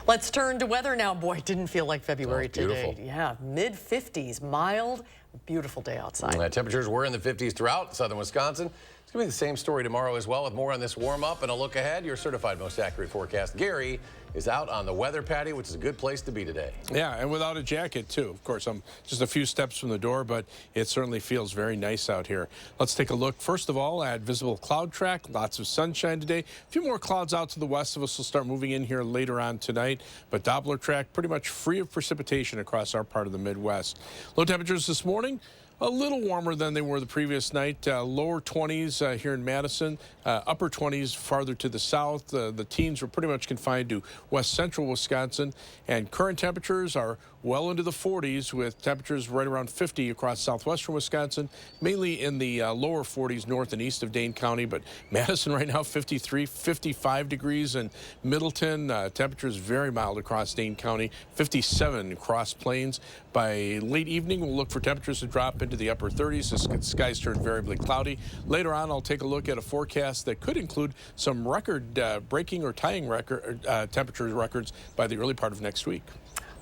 Let's turn to weather now. Boy, it didn't feel like February beautiful. today. Yeah, mid-50s, mild, beautiful day outside. Temperatures were in the 50s throughout southern Wisconsin. It's going to be the same story tomorrow as well, with more on this warm up and a look ahead. Your certified most accurate forecast, Gary, is out on the weather patio, which is a good place to be today. Yeah, and without a jacket, too. Of course, I'm just a few steps from the door, but it certainly feels very nice out here. Let's take a look, first of all, at visible cloud track. Lots of sunshine today. A few more clouds out to the west of us will start moving in here later on tonight, but Doppler track pretty much free of precipitation across our part of the Midwest. Low temperatures this morning, a little warmer than they were the previous night. Lower 20s here in Madison, upper 20s farther to the south. The teens were pretty much confined to west central Wisconsin, and current temperatures are well into the 40s with temperatures right around 50 across southwestern Wisconsin, mainly in the lower 40s north and east of Dane County. But Madison right now 53, 55 degrees, and Middleton temperatures very mild across Dane County, 57 across Plains. By late evening, we'll look for temperatures to drop into the upper 30s. The skies turn variably cloudy. Later on, I'll take a look at a forecast that could include some record-breaking or tying record temperature records by the early part of next week.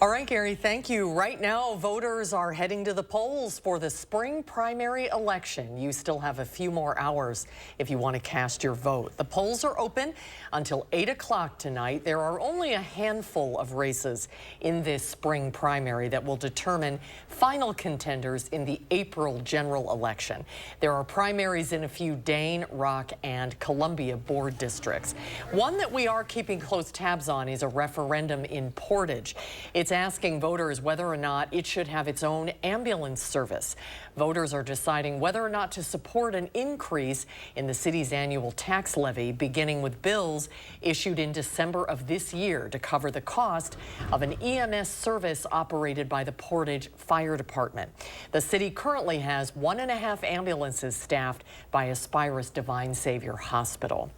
All right, Gary, thank you. Right now, voters are heading to the polls for the spring primary election. You still have a few more hours if you want to cast your vote. The polls are open until 8 o'clock tonight. There are only a handful of races in this spring primary that will determine final contenders in the April general election. There are primaries in a few Dane, Rock, and Columbia board districts. One that we are keeping close tabs on is a referendum in Portage. It's asking voters whether or not it should have its own ambulance service. Voters are deciding whether or not to support an increase in the city's annual tax levy, beginning with bills issued in December of this year to cover the cost of an EMS service operated by the Portage Fire Department. The city currently has 1.5 ambulances staffed by Aspirus Divine Savior Hospital.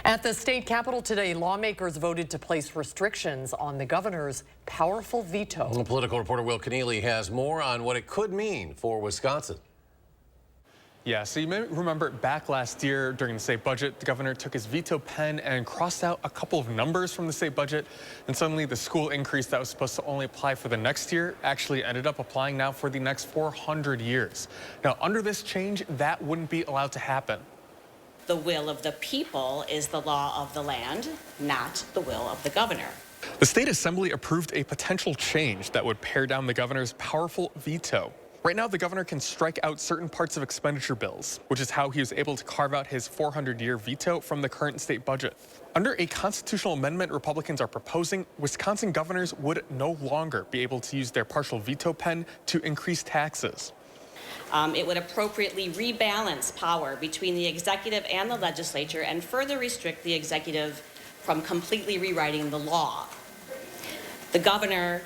At the state capitol today, lawmakers voted to place restrictions on the governor's powerful veto. Political reporter Will Keneally has more on what it could mean for Wisconsin. Yeah, so you may remember back last year during the state budget, the governor took his veto pen and crossed out a couple of numbers from the state budget, and suddenly the school increase that was supposed to only apply for the next year actually ended up applying now for the next 400 years. Now, under this change, that wouldn't be allowed to happen. The will of the people is the law of the land, not the will of the governor. The state assembly approved a potential change that would pare down the governor's powerful veto. Right now, the governor can strike out certain parts of expenditure bills, which is how he was able to carve out his 400-year veto from the current state budget. Under a constitutional amendment Republicans are proposing, Wisconsin governors would no longer be able to use their partial veto pen to increase taxes. It would appropriately rebalance power between the executive and the legislature and further restrict the executive from completely rewriting the law. The governor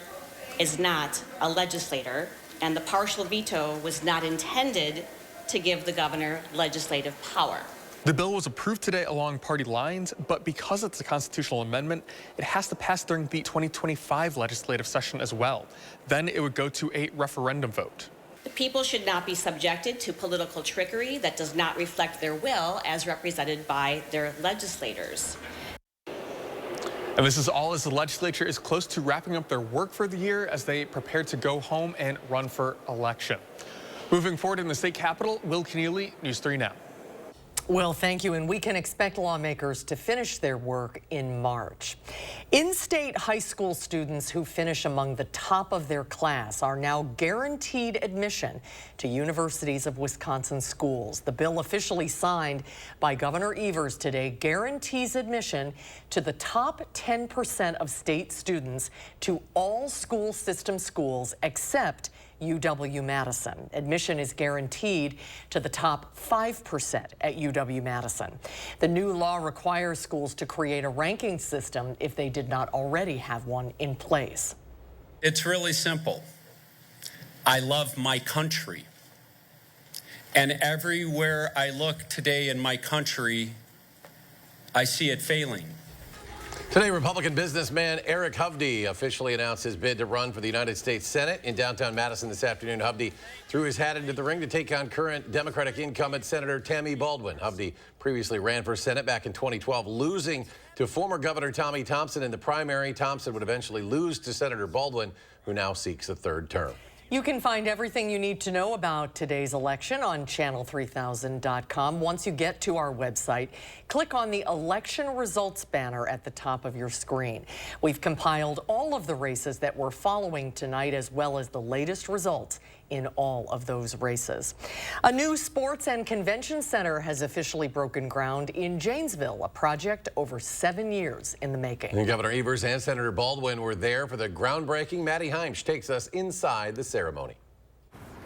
is not a legislator, and the partial veto was not intended to give the governor legislative power. The bill was approved today along party lines, but because it's a constitutional amendment, it has to pass during the 2025 legislative session as well. Then it would go to a referendum vote. The people should not be subjected to political trickery that does not reflect their will as represented by their legislators. And this is all as the legislature is close to wrapping up their work for the year as they prepare to go home and run for election. Moving forward in the state capitol, Will Keneally, News 3 Now. Well, thank you, and we can expect lawmakers to finish their work in March. In-state high school students who finish among the top of their class are now guaranteed admission to universities of Wisconsin schools. The bill officially signed by Governor Evers today guarantees admission to the top 10% of state students to all school system schools except UW-Madison. Admission is guaranteed to the top 5% at UW-Madison. The new law requires schools to create a ranking system if they did not already have one in place. It's really simple. I love my country. And everywhere I look today in my country, I see it failing. Today, Republican businessman Eric Hovde officially announced his bid to run for the United States Senate in downtown Madison this afternoon. Hovde threw his hat into the ring to take on current Democratic incumbent Senator Tammy Baldwin. Hovde previously ran for Senate back in 2012, losing to former Governor Tommy Thompson in the primary. Thompson would eventually lose to Senator Baldwin, who now seeks a third term. You can find everything you need to know about today's election on channel3000.com. Once you get to our website, click on the election results banner at the top of your screen. We've compiled all of the races that we're following tonight, as well as the latest results in all of those races. A new sports and convention center has officially broken ground in Janesville, a project over 7 years in the making. And Governor Evers and Senator Baldwin were there for the groundbreaking. Maddie Heimsch takes us inside the ceremony.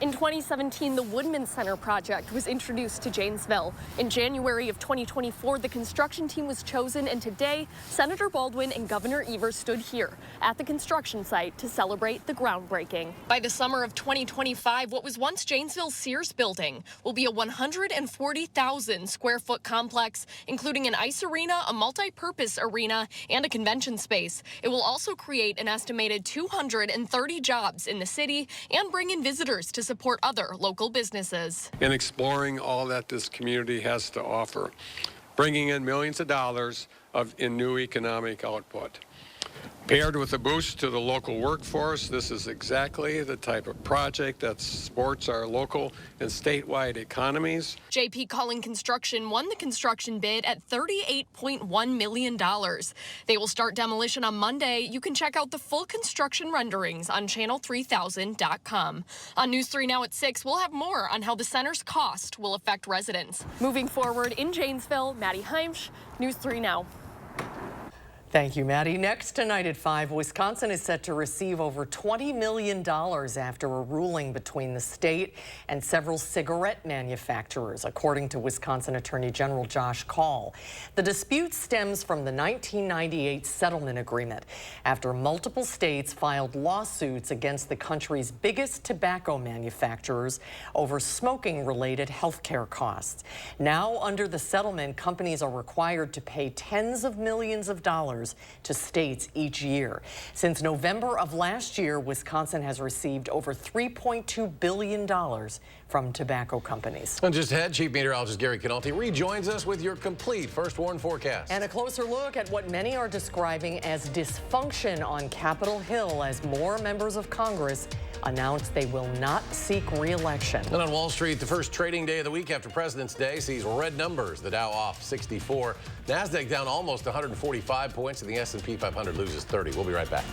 In 2017, the Woodman Center project was introduced to Janesville. In January of 2024, the construction team was chosen, and today, Senator Baldwin and Governor Evers stood here at the construction site to celebrate the groundbreaking. By the summer of 2025, what was once Janesville's Sears building will be a 140,000 square foot complex, including an ice arena, a multi-purpose arena, and a convention space. It will also create an estimated 230 jobs in the city and bring in visitors to support other local businesses. In exploring all that this community has to offer, bringing in millions of dollars in new economic output. Paired with a boost to the local workforce, this is exactly the type of project that supports our local and statewide economies. JP Cullen Construction won the construction bid at $38.1 million. They will start demolition on Monday. You can check out the full construction renderings on channel3000.com. On News 3 now at 6, we'll have more on how the center's cost will affect residents. Moving forward in Janesville, Maddie Heimsch, News 3 now. Thank you, Maddie. Next tonight at 5, Wisconsin is set to receive over $20 million after a ruling between the state and several cigarette manufacturers, according to Wisconsin Attorney General Josh Kaul. The dispute stems from the 1998 settlement agreement after multiple states filed lawsuits against the country's biggest tobacco manufacturers over smoking-related health care costs. Now, under the settlement, companies are required to pay tens of millions of dollars to states each year. Since November of last year, Wisconsin has received over $3.2 billion from tobacco companies. And just ahead, Chief Meteorologist Gary Canalti rejoins us with your complete First Warn forecast. And a closer look at what many are describing as dysfunction on Capitol Hill as more members of Congress announced they will not seek re-election. And on Wall Street, the first trading day of the week after President's Day sees red numbers. The Dow off 64. NASDAQ down almost 145 points, and the S&P 500 loses 30. We'll be right back.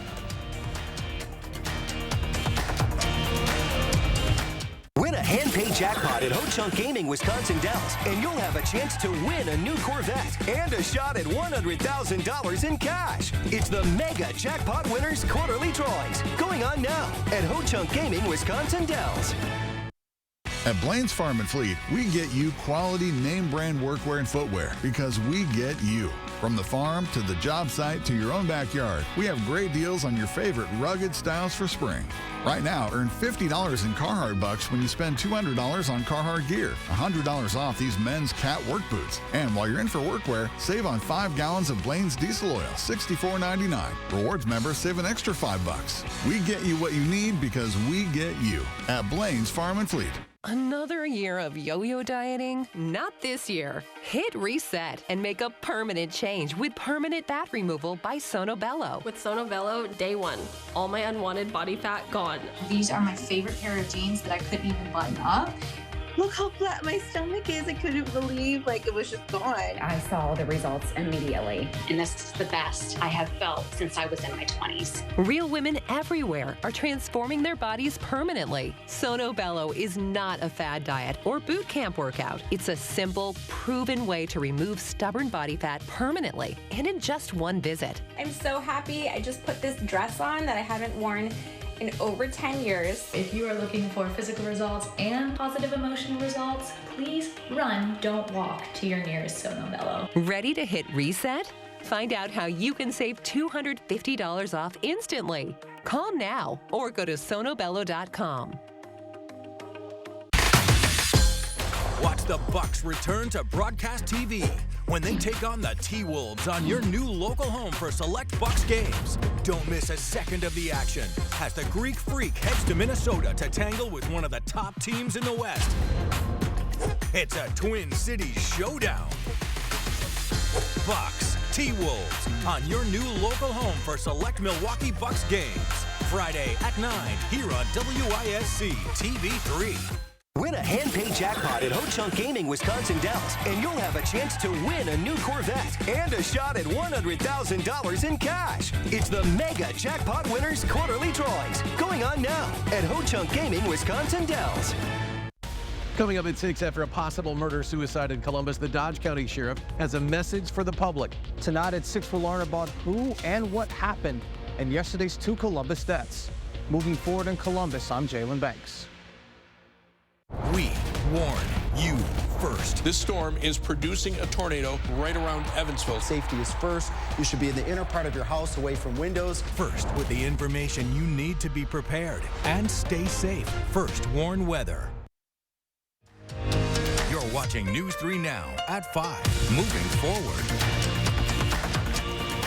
Win a hand-paid jackpot at Ho-Chunk Gaming Wisconsin Dells, and you'll have a chance to win a new Corvette and a shot at $100,000 in cash. It's the Mega Jackpot Winners Quarterly Drawings, going on now at Ho-Chunk Gaming Wisconsin Dells. At Blaine's Farm and Fleet, we get you quality name brand workwear and footwear because we get you. From the farm to the job site to your own backyard, we have great deals on your favorite rugged styles for spring. Right now, earn $50 in Carhartt bucks when you spend $200 on Carhartt gear, $100 off these men's cat work boots. And while you're in for workwear, save on 5 gallons of Blaine's diesel oil, $64.99. Rewards members save an extra $5. We get you what you need because we get you at Blaine's Farm and Fleet. Another year of yo-yo dieting? Not this year. Hit reset and make a permanent change with permanent fat removal by Sono Bello. With Sono Bello, day one, all my unwanted body fat gone. These are my favorite pair of jeans that I couldn't even button up. Look how flat my stomach is. I couldn't believe it was just gone. I saw the results immediately. And this is the best I have felt since I was in my 20s. Real women everywhere are transforming their bodies permanently. Sono Bello is not a fad diet or boot camp workout. It's a simple, proven way to remove stubborn body fat permanently and in just one visit. I'm so happy. I just put this dress on that I haven't worn in over 10 years. If you are looking for physical results and positive emotional results, please run, don't walk to your nearest Sono Bello. Ready to hit reset? Find out how you can save $250 off instantly. Call now or go to sonobello.com. Watch the Bucks return to broadcast TV when they take on the T-Wolves on your new local home for select Bucks games. Don't miss a second of the action as the Greek Freak heads to Minnesota to tangle with one of the top teams in the West. It's a Twin Cities showdown. Bucks T-Wolves on your new local home for select Milwaukee Bucks games. Friday at 9 here on WISC TV 3. Win a hand-paid jackpot at Ho-Chunk Gaming Wisconsin Dells, and you'll have a chance to win a new Corvette and a shot at $100,000 in cash. It's the Mega Jackpot Winners Quarterly Drawings, going on now at Ho-Chunk Gaming Wisconsin Dells. Coming up at 6, after a possible murder-suicide in Columbus, the Dodge County Sheriff has a message for the public. Tonight at 6, we'll learn about who and what happened in yesterday's 2 Columbus deaths. Moving forward in Columbus, I'm Jalen Banks. We warn you first. This storm is producing a tornado right around Evansville. Safety is first. You should be in the inner part of your house, away from windows. First, with the information you need to be prepared and stay safe. First Warn Weather. You're watching News 3 now at 5. Moving forward.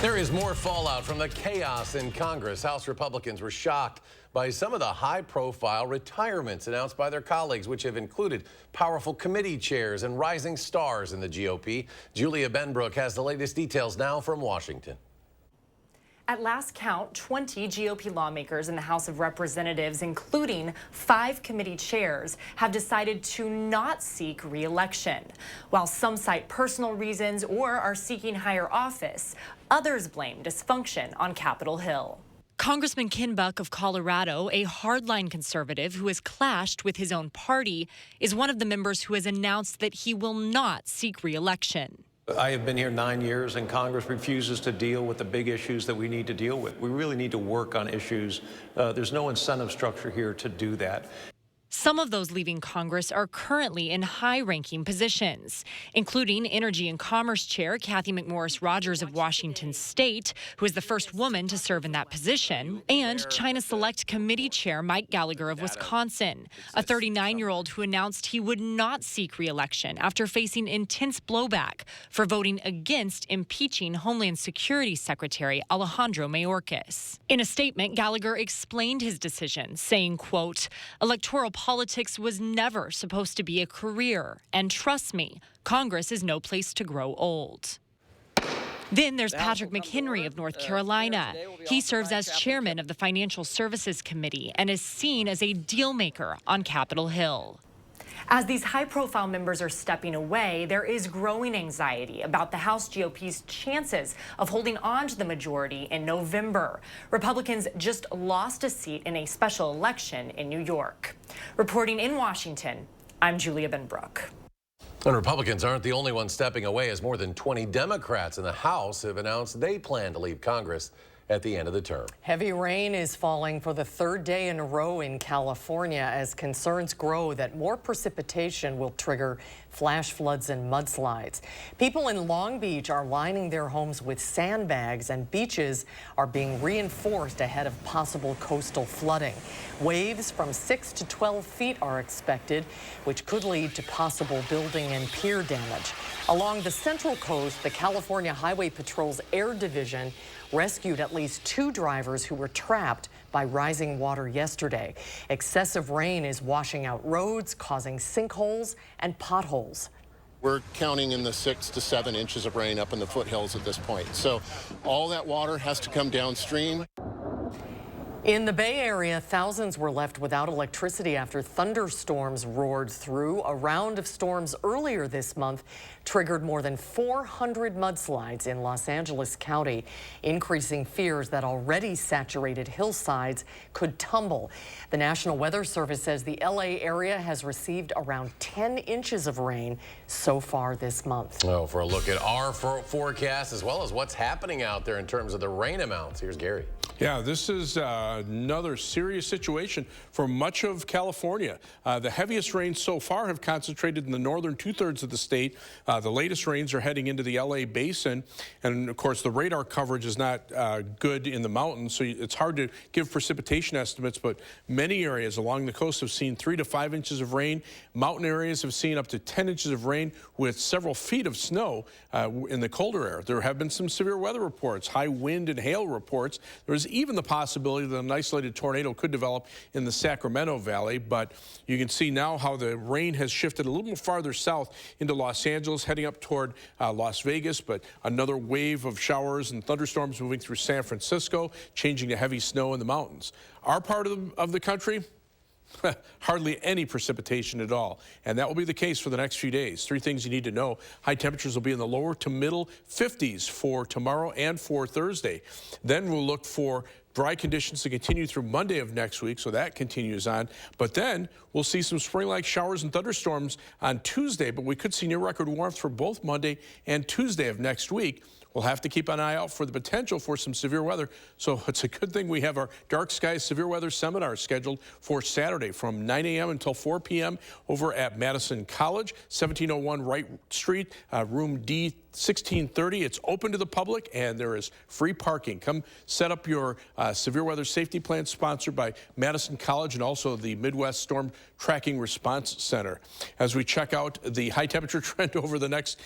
There is more fallout from the chaos in Congress. House Republicans were shocked by some of the high-profile retirements announced by their colleagues, which have included powerful committee chairs and rising stars in the GOP. Julia Benbrook has the latest details now from Washington. At last count, 20 GOP lawmakers in the House of Representatives, including 5 committee chairs, have decided to not seek re-election. While some cite personal reasons or are seeking higher office, others blame dysfunction on Capitol Hill. Congressman Ken Buck of Colorado, a hardline conservative who has clashed with his own party, is one of the members who has announced that he will not seek re-election. I have been here 9 years, and Congress refuses to deal with the big issues that we need to deal with. We really need to work on issues. There's no incentive structure here to do that. Some of those leaving Congress are currently in high-ranking positions, including Energy and Commerce Chair Kathy McMorris Rogers of Washington State, who is the first woman to serve in that position, and China Select Committee Chair Mike Gallagher of Wisconsin, a 39-year-old who announced he would not seek re-election after facing intense blowback for voting against impeaching Homeland Security Secretary Alejandro Mayorkas. In a statement, Gallagher explained his decision, saying, quote, "Electoral politics was never supposed to be a career, and trust me, Congress is no place to grow old." Then there's Patrick McHenry of North Carolina. He serves as chairman of the Financial Services Committee and is seen as a deal maker on Capitol Hill. As these high-profile members are stepping away, there is growing anxiety about the House GOP's chances of holding on to the majority in November. Republicans just lost a seat in a special election in New York. Reporting in Washington, I'm Julia Benbrook. And Republicans aren't the only ones stepping away, as more than 20 Democrats in the House have announced they plan to leave Congress at the end of the term. Heavy rain is falling for the 3rd day in a row in California as concerns grow that more precipitation will trigger flash floods and mudslides. People in Long Beach are lining their homes with sandbags, and beaches are being reinforced ahead of possible coastal flooding. Waves from 6 to 12 feet are expected, which could lead to possible building and pier damage. Along the Central Coast, the California Highway Patrol's Air Division rescued at least 2 drivers who were trapped by rising water yesterday. Excessive rain is washing out roads, causing sinkholes and potholes. We're counting in the 6 to 7 inches of rain up in the foothills at this point. So all that water has to come downstream. In the Bay Area, thousands were left without electricity after thunderstorms roared through. A round of storms earlier this month triggered more than 400 mudslides in Los Angeles County, increasing fears that already saturated hillsides could tumble. The National Weather Service says the LA area has received around 10 inches of rain so far this month. Oh, for a look at our forecast as well as what's happening out there in terms of the rain amounts, here's Gary. Yeah, this is another serious situation for much of California. The heaviest rains so far have concentrated in the northern 2/3 of the state. The latest rains are heading into the LA basin. And of course, the radar coverage is not good in the mountains, so it's hard to give precipitation estimates, but many areas along the coast have seen 3 to 5 inches of rain. Mountain areas have seen up to 10 inches of rain with several feet of snow in the colder air. There have been some severe weather reports, high wind and hail reports. There is even the possibility that an isolated tornado could develop in the Sacramento Valley, but you can see now how the rain has shifted a little more farther south into Los Angeles, heading up toward Las Vegas, but another wave of showers and thunderstorms moving through San Francisco, changing to heavy snow in the mountains. Our part of the country, hardly any precipitation at all, and that will be the case for the next few days. Three things you need to know. High temperatures will be in the lower to middle 50s for tomorrow and for Thursday. Then we'll look for dry conditions to continue through Monday of next week, so that continues on. But then we'll see some spring-like showers and thunderstorms on Tuesday, but we could see near-record warmth for both Monday and Tuesday of next week. We'll have to keep an eye out for the potential for some severe weather. So it's a good thing we have our Dark Skies Severe Weather Seminar scheduled for Saturday from 9 a.m. until 4 p.m. over at Madison College, 1701 Wright Street, room D 1630. It's open to the public and there is free parking. Come set up your severe weather safety plan, sponsored by Madison College and also the Midwest Storm Tracking Response Center. As we check out the high temperature trend over the next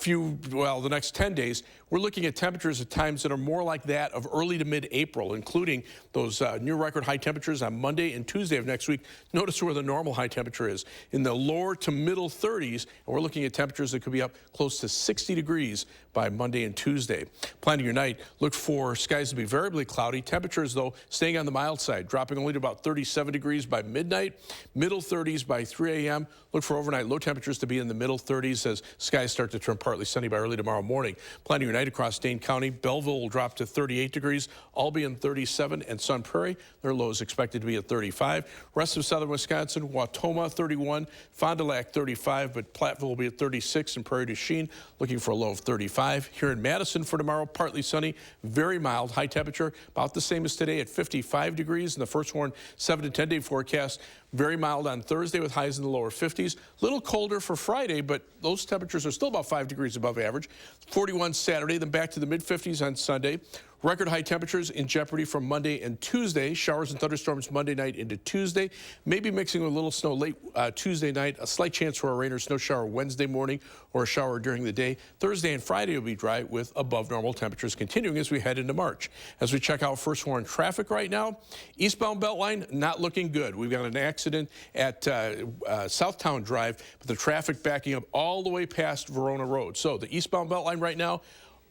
the next 10 days, we're looking at temperatures at times that are more like that of early to mid-April, including those near record high temperatures on Monday and Tuesday of next week. Notice where the normal high temperature is in the lower to middle 30s, and we're looking at temperatures that could be up close to 60 degrees by Monday and Tuesday. Planning your night, look for skies to be variably cloudy. Temperatures, though, staying on the mild side, dropping only to about 37 degrees by midnight, middle 30s by 3 a.m. Look for overnight low temperatures to be in the middle 30s as skies start to turn partly sunny by early tomorrow morning. Planning your night across Dane County. Belleville will drop to 38 degrees, Albion 37, and Sun Prairie, their low is expected to be at 35. Rest of southern Wisconsin, Wautoma 31, Fond du Lac 35, but Platteville will be at 36, and Prairie du Chien looking for a low of 35. Here in Madison for tomorrow, partly sunny, very mild, high temperature, about the same as today at 55 degrees in the First Warn 7 to 10 day forecast. Very mild on Thursday with highs in the lower 50s. A little colder for Friday, but those temperatures are still about 5 degrees above average. 41 Saturday, then back to the mid-50s on Sunday. Record high temperatures in jeopardy from Monday and Tuesday. Showers and thunderstorms Monday night into Tuesday. Maybe mixing with a little snow late Tuesday night. A slight chance for a rain or snow shower Wednesday morning or a shower during the day. Thursday and Friday will be dry with above normal temperatures continuing as we head into March. As we check out First Warn traffic right now, eastbound Beltline not looking good. We've got an accident at Southtown Drive, but the traffic backing up all the way past Verona Road. So the eastbound Beltline right now,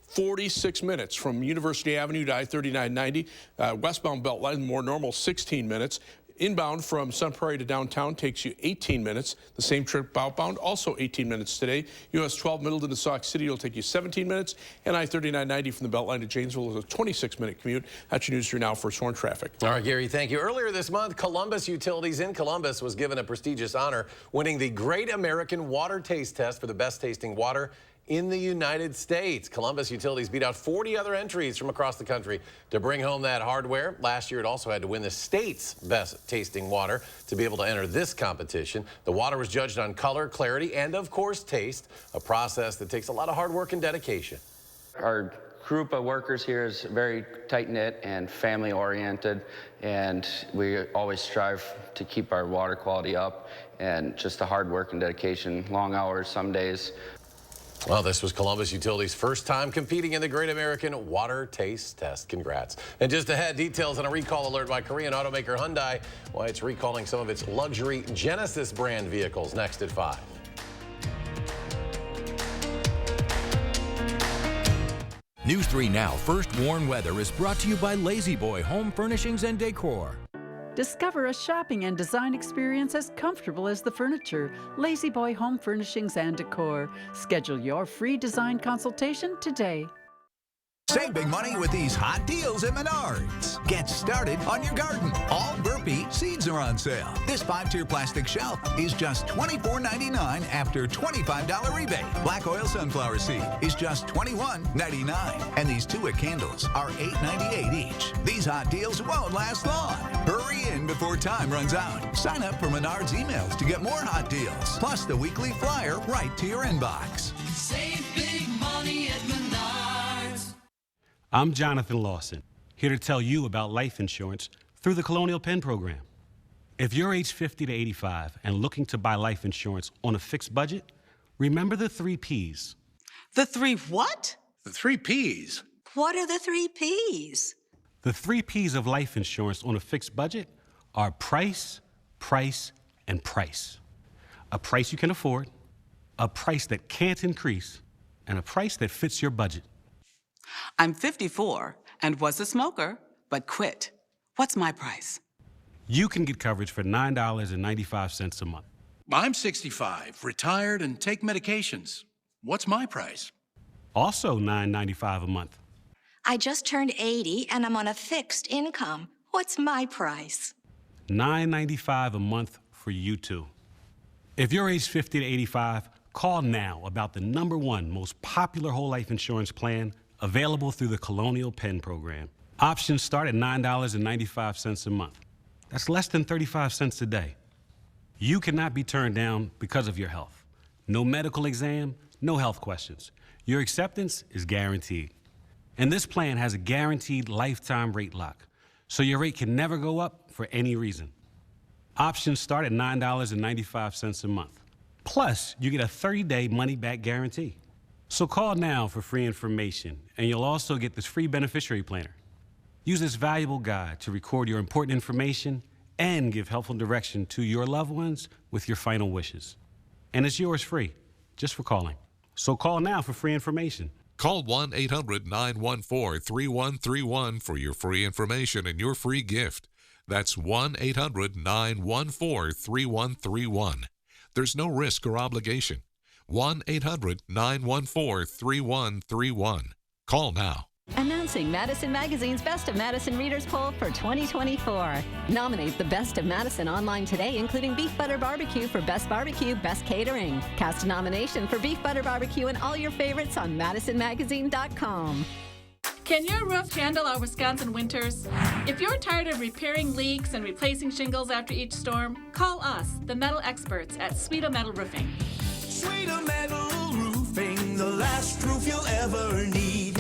46 minutes from University Avenue to I-3990. Westbound Beltline, more normal, 16 minutes. Inbound from Sun Prairie to downtown takes you 18 minutes. The same trip outbound, also 18 minutes today. US 12 Middleton to Sauk City will take you 17 minutes. And I-3990 from the Beltline to Janesville is a 26-minute commute. That's your news through now for First Warn traffic. All right, Gary, thank you. Earlier this month, Columbus Utilities in Columbus was given a prestigious honor, winning the Great American Water Taste Test for the best tasting water in the United States. Columbus Utilities beat out 40 other entries from across the country to bring home that hardware. Last year, it also had to win the state's best tasting water to be able to enter this competition. The water was judged on color, clarity, and of course, taste, a process that takes a lot of hard work and dedication. Our group of workers here is very tight-knit and family-oriented, and we always strive to keep our water quality up, and just the hard work and dedication, long hours some days. Well, this was Columbus Utilities' first time competing in the Great American Water Taste Test. Congrats. And just ahead, details on a recall alert by Korean automaker Hyundai, why it's recalling some of its luxury Genesis brand vehicles. Next at 5. News 3 Now First Warn Weather is brought to you by Lazy Boy Home Furnishings and Decor. Discover a shopping and design experience as comfortable as the furniture. Lazy Boy Home Furnishings and Decor. Schedule your free design consultation today. Save big money with these hot deals at Menards. Get started on your garden. All Burpee seeds are on sale. This 5-tier plastic shelf is just $24.99 after $25 rebate. Black oil sunflower seed is just $21.99. And these 2-wick candles are $8.98 each. These hot deals won't last long. Hurry in before time runs out. Sign up for Menards emails to get more hot deals. Plus the weekly flyer right to your inbox. Save big money at Menards. I'm Jonathan Lawson, here to tell you about life insurance through the Colonial Penn program. If you're age 50 to 85 and looking to buy life insurance on a fixed budget, remember the 3 Ps. The 3 what? The 3 Ps. What are the 3 Ps? The 3 P's of life insurance on a fixed budget are price, price, and price. A price you can afford, a price that can't increase, and a price that fits your budget. I'm 54 and was a smoker, but quit. What's my price? You can get coverage for $9.95 a month. I'm 65, retired, and take medications. What's my price? Also $9.95 a month. I just turned 80 and I'm on a fixed income. What's my price? $9.95 a month for you too. If you're age 50 to 85, call now about the #1 most popular whole life insurance plan available through the Colonial Penn program. Options start at $9.95 a month. That's less than 35 cents a day. You cannot be turned down because of your health. No medical exam, no health questions. Your acceptance is guaranteed. And this plan has a guaranteed lifetime rate lock, so your rate can never go up for any reason. Options start at $9.95 a month. Plus, you get a 30-day money-back guarantee. So call now for free information, and you'll also get this free beneficiary planner. Use this valuable guide to record your important information and give helpful direction to your loved ones with your final wishes. And it's yours free, just for calling. So call now for free information. Call 1-800-914-3131 for your free information and your free gift. That's 1-800-914-3131. There's no risk or obligation. 1-800-914-3131. Call now. Announcing Madison Magazine's Best of Madison Readers Poll for 2024. Nominate the Best of Madison online today, including Beef Butter Barbecue for Best Barbecue, Best Catering. Cast a nomination for Beef Butter Barbecue and all your favorites on MadisonMagazine.com. Can your roof handle our Wisconsin winters? If you're tired of repairing leaks and replacing shingles after each storm, call us, the metal experts at Sweeto Metal Roofing. Sweeto Metal Roofing, the last roof you'll ever need.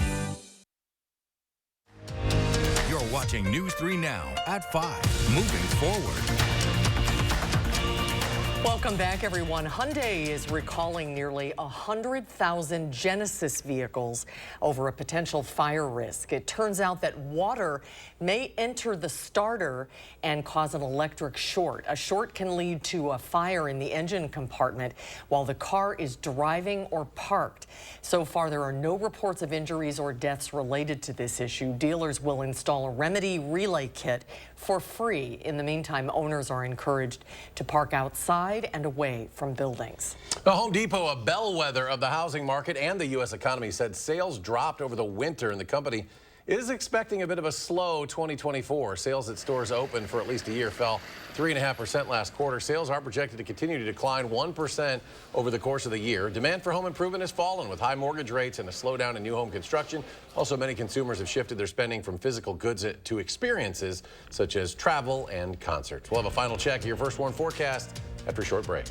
You're watching News 3 Now at 5. Moving forward. Welcome back, everyone. Hyundai is recalling nearly 100,000 Genesis vehicles over a potential fire risk. It turns out that water may enter the starter and cause an electric short. A short can lead to a fire in the engine compartment while the car is driving or parked. So far, there are no reports of injuries or deaths related to this issue. Dealers will install a remedy relay kit for free. In the meantime, owners are encouraged to park outside and away from buildings. The Home Depot, a bellwether of the housing market and the U.S. economy, said sales dropped over the winter, and the company is expecting a bit of a slow 2024. Sales at stores open for at least a year fell 3.5% last quarter. Sales are projected to continue to decline 1% over the course of the year. Demand for home improvement has fallen with high mortgage rates and a slowdown in new home construction. Also, many consumers have shifted their spending from physical goods to experiences such as travel and concerts. We'll have a final check of your First Warn forecast after a short break.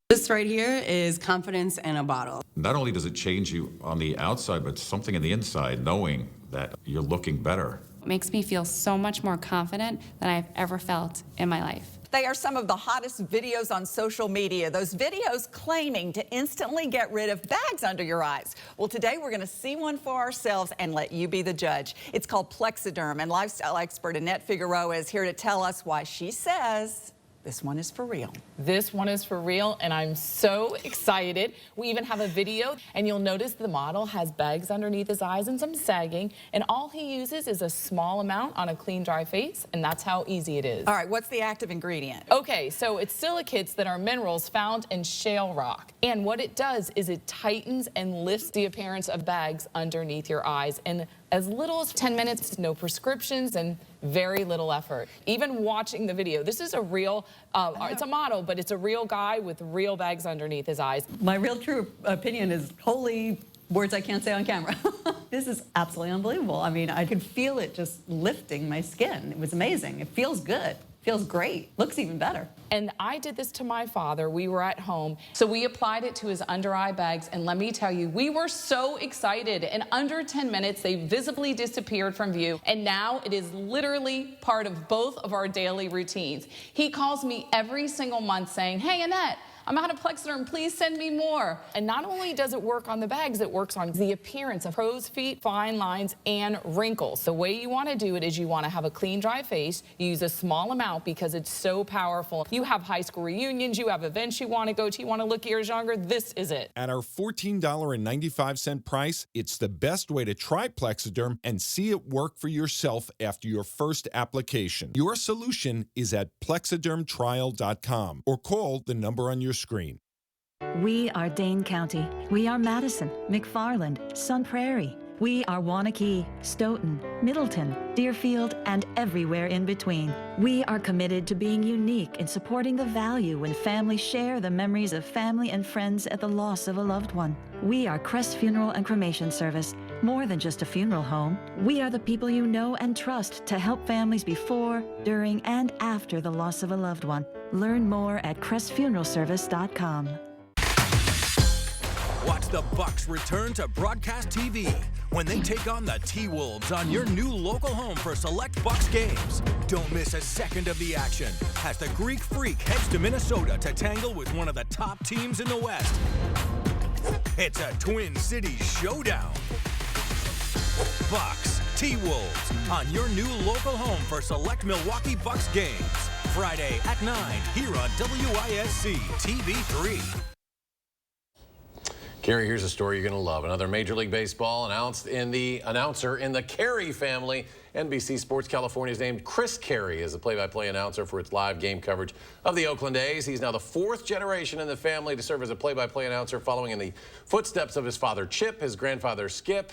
This right here is confidence in a bottle. Not only does it change you on the outside, but something on the inside, knowing that you're looking better. It makes me feel so much more confident than I've ever felt in my life. They are some of the hottest videos on social media. Those videos claiming to instantly get rid of bags under your eyes. Well, today we're going to see one for ourselves and let you be the judge. It's called Plexiderm, and lifestyle expert Annette Figueroa is here to tell us why she says this one is for real. This one is for real, and I'm so excited. We even have a video, and you'll notice the model has bags underneath his eyes and some sagging, and all he uses is a small amount on a clean, dry face, and that's how easy it is. All right, what's the active ingredient? Okay, so it's silicates that are minerals found in shale rock, and what it does is it tightens and lifts the appearance of bags underneath your eyes, and as little as 10 minutes, no prescriptions, and very little effort. Even watching the video, this is a real, it's a model, but it's a real guy with real bags underneath his eyes. My real true opinion is holy words I can't say on camera. This is absolutely unbelievable. I mean, I could feel it just lifting my skin. It was amazing. It feels good. Feels great. Looks even better. And I did this to my father. We were at home. So we applied it to his under eye bags. And let me tell you, we were so excited. In under 10 minutes, they visibly disappeared from view. And now it is literally part of both of our daily routines. He calls me every single month saying, "Hey, Annette, I'm out of Plexiderm. Please send me more. And not only does it work on the bags, it works on the appearance of crow's feet, fine lines, and wrinkles. The way you want to do it is you want to have a clean, dry face. You use a small amount because it's so powerful. You have high school reunions, you have events you want to go to, you want to look years younger. This is it. At our $14.95 price, it's the best way to try Plexiderm and see it work for yourself after your first application. Your solution is at plexidermtrial.com or call the number on your screen. We are Dane County. We are Madison, McFarland, Sun Prairie. We are Wanakee, Stoughton, Middleton, Deerfield, and everywhere in between. We are committed to being unique in supporting the value when families share the memories of family and friends at the loss of a loved one. We are Crest Funeral and Cremation Service. More than just a funeral home, we are the people you know and trust to help families before, during, and after the loss of a loved one. Learn more at crestfuneralservice.com. Watch the Bucks return to broadcast TV when they take on the T-Wolves on your new local home for select Bucks games. Don't miss a second of the action as the Greek Freak heads to Minnesota to tangle with one of the top teams in the West. It's a Twin Cities showdown. Bucks, T-Wolves on your new local home for select Milwaukee Bucks games. Friday at 9 here on WISC TV3. Gary, here's a story you're going to love. Another Major League Baseball announcer in the Carey family. NBC Sports California's named Chris Carey as the play-by-play announcer for its live game coverage of the Oakland A's. He's now the fourth generation in the family to serve as a play-by-play announcer, following in the footsteps of his father Chip, his grandfather Skip,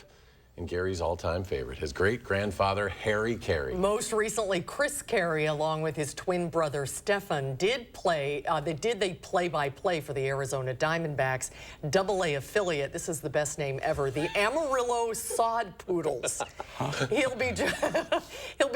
and Gary's all-time favorite, his great-grandfather Harry Carey. Most recently, Chris Carey, along with his twin brother Stefan, did the play-by-play for the Arizona Diamondbacks AA affiliate. This is the best name ever, the Amarillo Sod Poodles. He'll be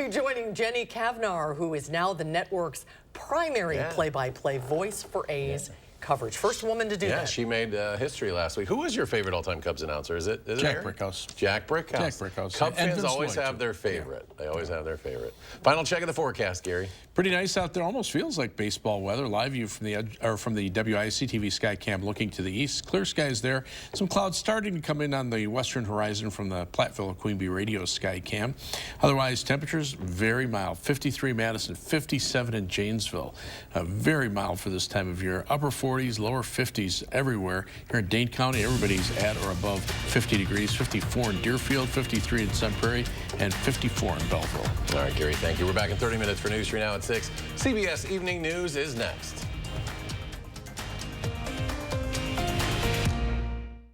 joining Jenny Kavnar, who is now the network's primary play-by-play voice for A's coverage. First woman to do that. Yeah, she made history last week. Who was your favorite all-time Cubs announcer? Is it Jack Brickhouse. Jack Brickhouse. Jack Brickhouse. Cub fans always have their favorite. Yeah. They always have their favorite. Final check of the forecast, Gary. Pretty nice out there. Almost feels like baseball weather. Live view from the WISC TV sky cam looking to the east. Clear skies there. Some clouds starting to come in on the western horizon from the Platteville Queen Bee radio sky cam. Otherwise, temperatures very mild. 53 Madison, 57 in Janesville. Very mild for this time of year. Upper 40s, lower 50s everywhere. Here in Dane County, everybody's at or above 50 degrees. 54 in Deerfield, 53 in Sun Prairie, and 54 in Belleville. All right, Gary, thank you. We're back in 30 minutes for News 3 Now at 6. CBS Evening News is next.